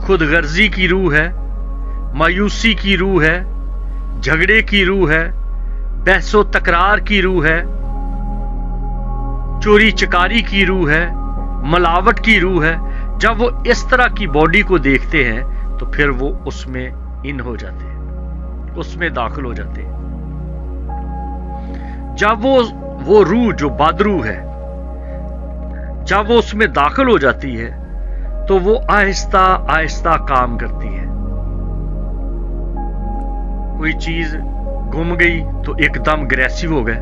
خود غرضی کی روح ہے، مایوسی کی روح ہے، جھگڑے کی روح ہے، بحث و تکرار کی روح ہے، چوری چکاری کی روح ہے، ملاوٹ کی روح ہے، جب وہ اس طرح کی باڈی کو دیکھتے ہیں تو پھر وہ اس میں ان ہو جاتے ہیں، اس میں داخل ہو جاتے ہیں۔ جب وہ روح جو بدروح ہے جب وہ اس میں داخل ہو جاتی ہے تو وہ آہستہ آہستہ کام کرتی ہے۔ کوئی چیز گم گئی تو ایک دم اگریسو ہو گئے،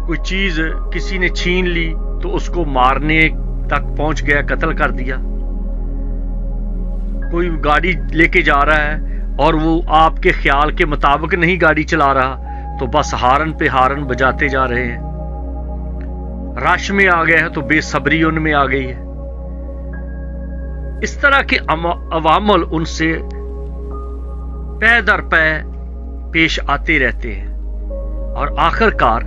کوئی چیز کسی نے چھین لی تو اس کو مارنے تک پہنچ گیا، قتل کر دیا۔ کوئی گاڑی لے کے جا رہا ہے اور وہ آپ کے خیال کے مطابق نہیں گاڑی چلا رہا تو بس ہارن پہ ہارن بجاتے جا رہے ہیں۔ رش میں آ گئے ہیں تو بے صبری ان میں آ گئی ہے۔ اس طرح کے عوامل ان سے پے در پے پیش آتے رہتے ہیں، اور آخر کار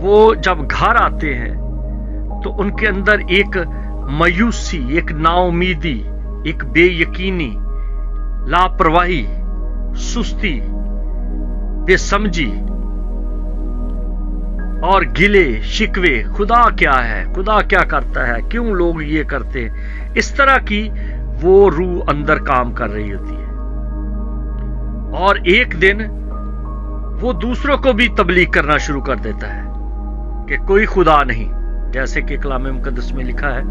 وہ جب گھر آتے ہیں تو ان کے اندر ایک مایوسی، ایک نا امیدی، ایک بے یقینی، لاپرواہی، سستی، بے سمجھی اور گلے شکوے، خدا کیا ہے، خدا کیا کرتا ہے، کیوں لوگ یہ کرتے ہیں، اس طرح کی وہ روح اندر کام کر رہی ہوتی ہے۔ اور ایک دن وہ دوسروں کو بھی تبلیغ کرنا شروع کر دیتا ہے کہ کوئی خدا نہیں، جیسے کہ کلام مقدس میں لکھا ہے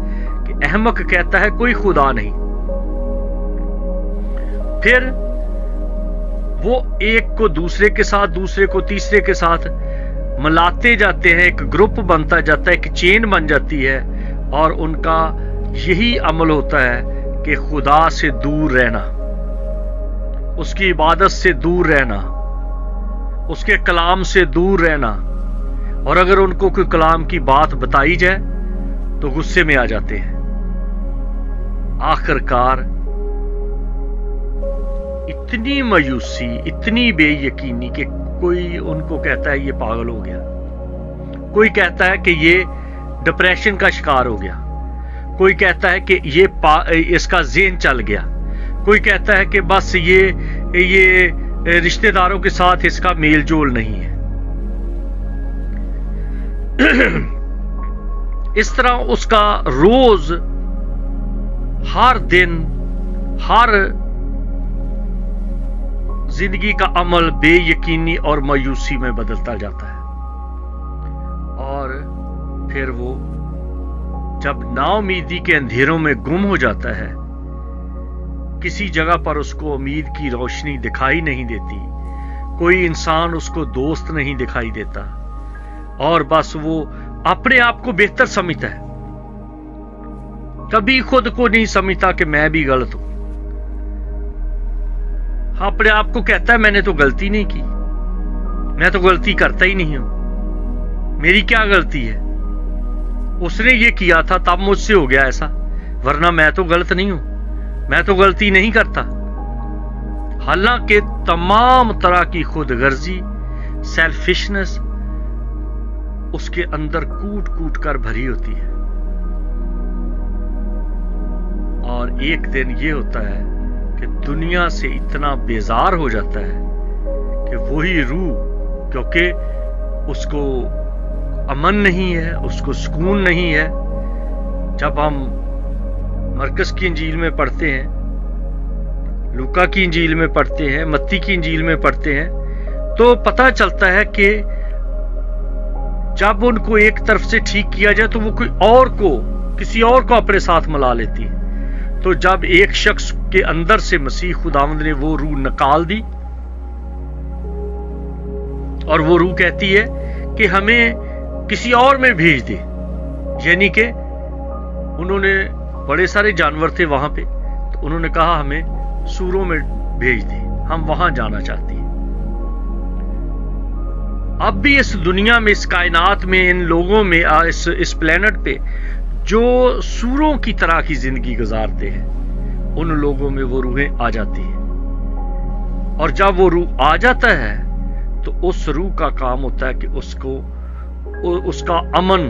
کہ احمق کہتا ہے کوئی خدا نہیں۔ پھر وہ ایک کو دوسرے کے ساتھ، دوسرے کو تیسرے کے ساتھ ملاتے جاتے ہیں، ایک گروپ بنتا جاتا ہے، ایک چین بن جاتی ہے، اور ان کا یہی عمل ہوتا ہے کہ خدا سے دور رہنا، اس کی عبادت سے دور رہنا، اس کے کلام سے دور رہنا، اور اگر ان کو کوئی کلام کی بات بتائی جائے تو غصے میں آ جاتے ہیں۔ آخر کار اتنی مایوسی، اتنی بے یقینی کہ کوئی ان کو کہتا ہے یہ پاگل ہو گیا، کوئی کہتا ہے کہ یہ ڈپریشن کا شکار ہو گیا، کوئی کہتا ہے کہ اس کا ذہن چل گیا، کوئی کہتا ہے کہ بس یہ رشتہ داروں کے ساتھ اس کا میل جول نہیں ہے۔ اس طرح اس کا روز، ہر دن، ہر زندگی کا عمل بے یقینی اور مایوسی میں بدلتا جاتا ہے، اور پھر وہ جب نا امیدی کے اندھیروں میں گم ہو جاتا ہے، کسی جگہ پر اس کو امید کی روشنی دکھائی نہیں دیتی، کوئی انسان اس کو دوست نہیں دکھائی دیتا، اور بس وہ اپنے آپ کو بہتر سمجھتا ہے، کبھی خود کو نہیں سمجھتا کہ میں بھی غلط ہوں، اپنے آپ کو کہتا ہے میں نے تو غلطی نہیں کی، میں تو غلطی کرتا ہی نہیں ہوں، میری کیا غلطی ہے، اس نے یہ کیا تھا تب مجھ سے ہو گیا ایسا، ورنہ میں تو غلط نہیں ہوں، میں تو غلطی نہیں کرتا۔ حالانکہ تمام طرح کی خود غرضی، سیلفشنس اس کے اندر کوٹ کوٹ کر بھری ہوتی ہے، اور ایک دن یہ ہوتا ہے کہ دنیا سے اتنا بیزار ہو جاتا ہے کہ وہی روح، کیونکہ اس کو امن نہیں ہے، اس کو سکون نہیں ہے۔ جب ہم مرکز کی انجیل میں پڑھتے ہیں، لوکا کی انجیل میں پڑھتے ہیں، متی کی انجیل میں پڑھتے ہیں، تو پتہ چلتا ہے کہ جب ان کو ایک طرف سے ٹھیک کیا جائے تو وہ کسی اور کو اپنے ساتھ ملا لیتی ہے۔ تو جب ایک شخص کے اندر سے مسیح خداوند نے وہ روح نکال دی، اور وہ روح کہتی ہے کہ ہمیں کسی اور میں بھیج دے، یعنی کہ انہوں نے بڑے سارے جانور تھے وہاں پہ، تو انہوں نے کہا ہمیں سوروں میں بھیج دے، ہم وہاں جانا چاہتے ہیں۔ اب بھی اس دنیا میں، اس کائنات میں، ان لوگوں میں، اس پلینٹ پہ جو سوروں کی طرح کی زندگی گزارتے ہیں، ان لوگوں میں وہ روحیں آ جاتی ہیں، اور جب وہ روح آ جاتا ہے تو اس روح کا کام ہوتا ہے کہ اس کا امن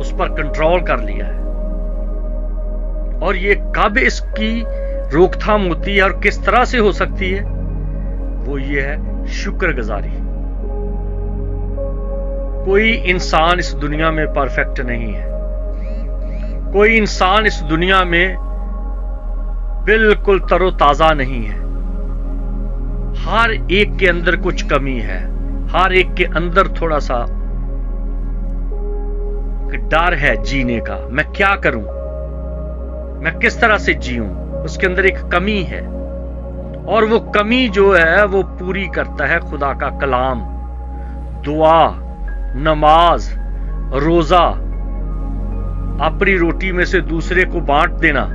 اس پر کنٹرول کر لیا ہے. اور یہ کب اس کی روک تھام ہوتی ہے اور کس طرح سے ہو سکتی ہے؟ وہ یہ ہے شکر گزاری. کوئی انسان اس دنیا میں پرفیکٹ نہیں ہے. کوئی انسان اس دنیا میں بالکل تر و تازہ نہیں ہے. ہر ایک کے اندر کچھ کمی ہے. ہر ایک کے اندر تھوڑا سا ڈر ہے جینے کا. میں کیا کروں؟ میں کس طرح سے جیوں؟ اس کے اندر ایک کمی ہے. اور وہ کمی جو ہے وہ پوری کرتا ہے خدا کا کلام، دعا، نماز، روزہ، اپنی روٹی میں سے دوسرے کو بانٹ دینا،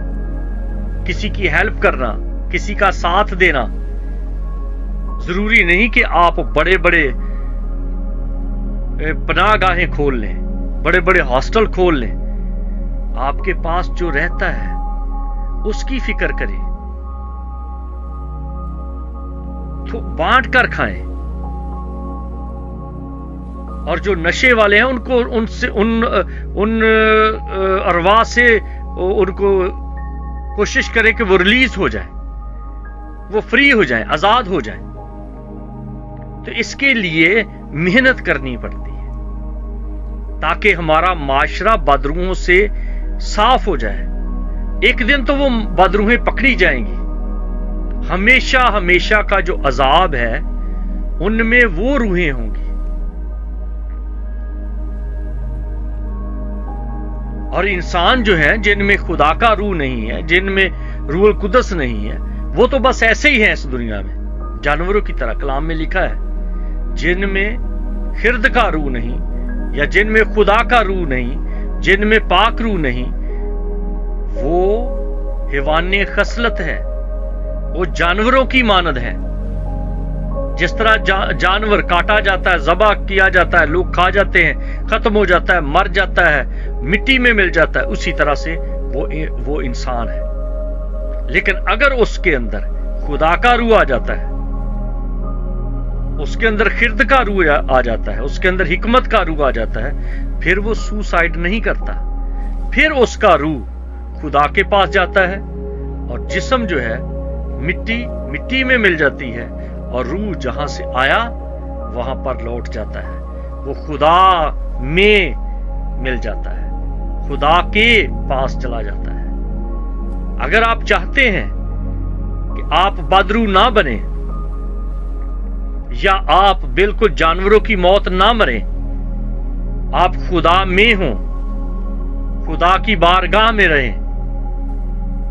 کسی کی ہیلپ کرنا، کسی کا ساتھ دینا. ضروری نہیں کہ آپ بڑے بڑے پناہ گاہیں کھول لیں، بڑے بڑے ہاسٹل کھول لیں. آپ کے پاس جو رہتا ہے اس کی فکر کریں، تو بانٹ کر کھائیں. اور جو نشے والے ہیں ان کو ان ارواح سے ان کو کوشش کریں کہ وہ ریلیز ہو جائیں، وہ فری ہو جائیں، آزاد ہو جائیں. تو اس کے لیے محنت کرنی پڑتی ہے تاکہ ہمارا معاشرہ بدروحوں سے صاف ہو جائے. ایک دن تو وہ بدروہیں پکڑی جائیں گی. ہمیشہ ہمیشہ کا جو عذاب ہے ان میں وہ روحیں ہوں گی. اور انسان جو ہیں جن میں خدا کا روح نہیں ہے، جن میں روح القدس نہیں ہے، وہ تو بس ایسے ہی ہیں اس دنیا میں، جانوروں کی طرح. کلام میں لکھا ہے جن میں خرد کا روح نہیں، یا جن میں خدا کا روح نہیں، جن میں پاک روح نہیں، وہ حیوان خصلت ہے، وہ جانوروں کی مانند ہے. جس طرح جانور کاٹا جاتا ہے، ذبح کیا جاتا ہے، لوگ کھا جاتے ہیں، ختم ہو جاتا ہے، مر جاتا ہے، مٹی میں مل جاتا ہے، اسی طرح سے وہ انسان ہے. لیکن اگر اس کے اندر خدا کا روح آ جاتا ہے، اس کے اندر خرد کا روح آ جاتا ہے، اس کے اندر حکمت کا روح آ جاتا ہے، پھر وہ سوسائڈ نہیں کرتا. پھر اس کا روح خدا کے پاس جاتا ہے، اور جسم جو ہے مٹی میں مل جاتی ہے، اور روح جہاں سے آیا وہاں پر لوٹ جاتا ہے. وہ خدا میں مل جاتا ہے، خدا کے پاس چلا جاتا ہے. اگر آپ چاہتے ہیں کہ آپ بدروح نہ بنیں، یا آپ بالکل جانوروں کی موت نہ مریں، آپ خدا میں ہوں، خدا کی بارگاہ میں رہیں،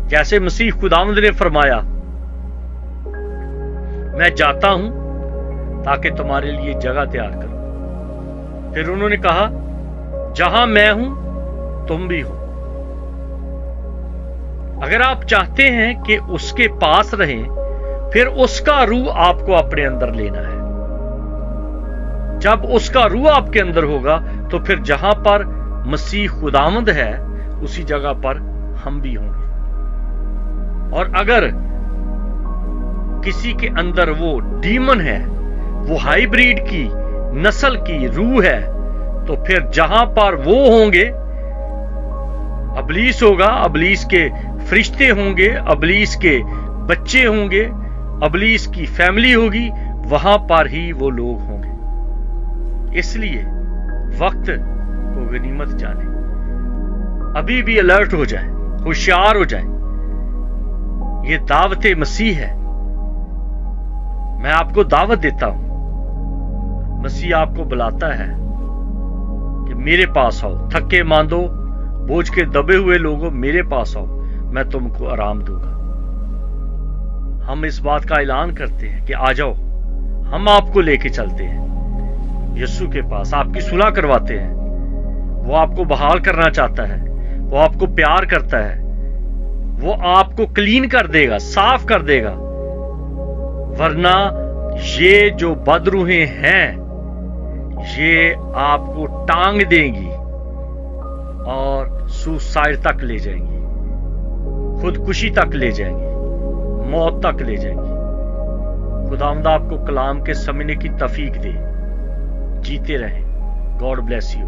جیسے مسیح خداوند نے فرمایا میں جاتا ہوں تاکہ تمہارے لیے جگہ تیار کروں. پھر انہوں نے کہا جہاں میں ہوں تم بھی ہو. اگر آپ چاہتے ہیں کہ اس کے پاس رہیں، پھر اس کا روح آپ کو اپنے اندر لینا ہے. جب اس کا روح آپ کے اندر ہوگا تو پھر جہاں پر مسیح خداوند ہے اسی جگہ پر ہم بھی ہوں گے. اور اگر کسی کے اندر وہ ڈیمن ہے، وہ ہائیبریڈ کی نسل کی روح ہے، تو پھر جہاں پر وہ ہوں گے ابلیس ہوگا، ابلیس کے فرشتے ہوں گے، ابلیس کے بچے ہوں گے، ابلیس کی فیملی ہوگی، وہاں پر ہی وہ لوگ ہوں گے. اس لیے وقت کو غنیمت جانیں، ابھی بھی الرٹ ہو جائیں، ہوشیار ہو جائیں. یہ دعوت مسیح ہے. میں آپ کو دعوت دیتا ہوں، مسیح آپ کو بلاتا ہے کہ میرے پاس آؤ، تھکے ماندو بوجھ کے دبے ہوئے لوگوں، میرے پاس آؤ، میں تم کو آرام دوں گا. ہم اس بات کا اعلان کرتے ہیں کہ آ جاؤ، ہم آپ کو لے کے چلتے ہیں یسوع کے پاس، آپ کی صلح کرواتے ہیں. وہ آپ کو بحال کرنا چاہتا ہے، وہ آپ کو پیار کرتا ہے، وہ آپ کو کلین کر دے گا، صاف کر دے گا. ورنہ یہ جو بدروحیں ہیں یہ آپ کو ٹانگ دیں گی اور سوسائڈ تک لے جائیں گی، خودکشی تک لے جائیں گی، موت تک لے جائیں گی. خداوند آپ کو کلام کے سمجھنے کی توفیق دے. جیتے رہیں. God bless you.